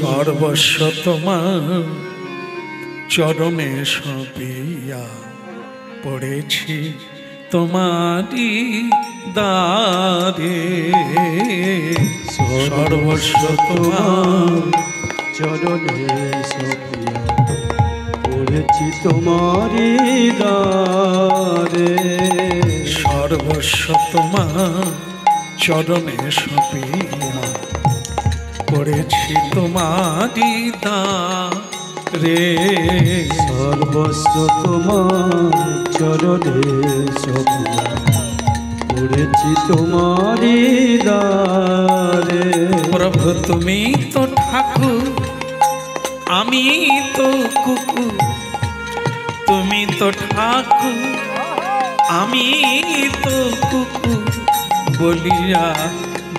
সর্বস্ব তোমার চরণে সপিয়া পড়েছি তোমারি দ্বারে। সর্বস্ব তোমার চরণে সপিয়া পড়েছি তোমারি দ্বারে। সর্বস্ব তোমার চরণে সপিয়া পড়েছি তোমারি দ্বারে। সর্বস্ব তোমার চরণে সপিয়া পড়েছি তোমারি দ্বারে। প্রভু তুমি তো ঠাকুর, আমি তো কুকুর। তুমি তো ঠাকুর, আমি তো কুকুর বলিয়া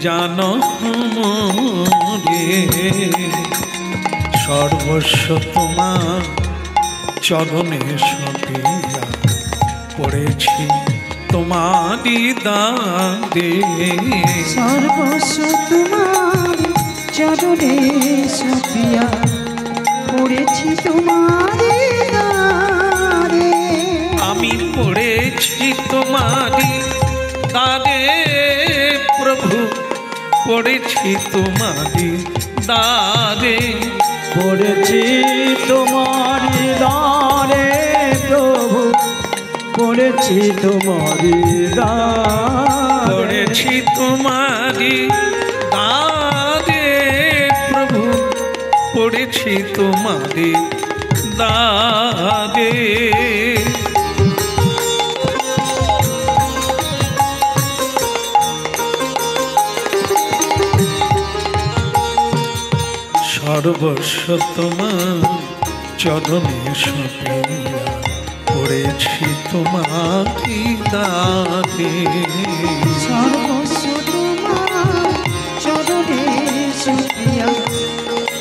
জানো মোরে। সর্বস্ব তোমার চরণে সপিয়া পড়েছি তোমারি দ্বারে। সর্বস্ব তোমার চরণে সপিয়া পড়েছি তোমারি দ্বারে। আমি পড়েছি তোমারি দ্বারে প্রভু, পড়েছি তোমারি দ্বারে। পড়েছি তোমারি দ্বারে প্রভু, পড়েছি তোমারি দ্বারে। পড়েছি তোমারি দ্বারে প্রভু, পড়েছি তোমারি দ্বারে। সর্বস্ব তোমার চরণে সপিয়া পড়েছি তোমারি দ্বারে। সর্বস্ব তোমার চরণে সপিয়া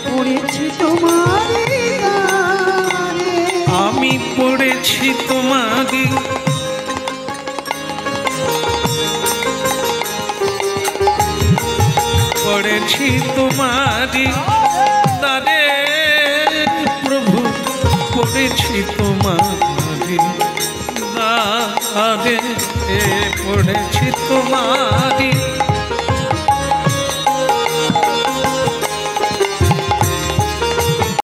পড়েছি তোমারি দ্বারে। আমি পড়েছি তোমারি পড়েছি তোমারি দ্বারে প্রভু, পড়েছি তোমারি দ্বারে। পড়েছি তোমারি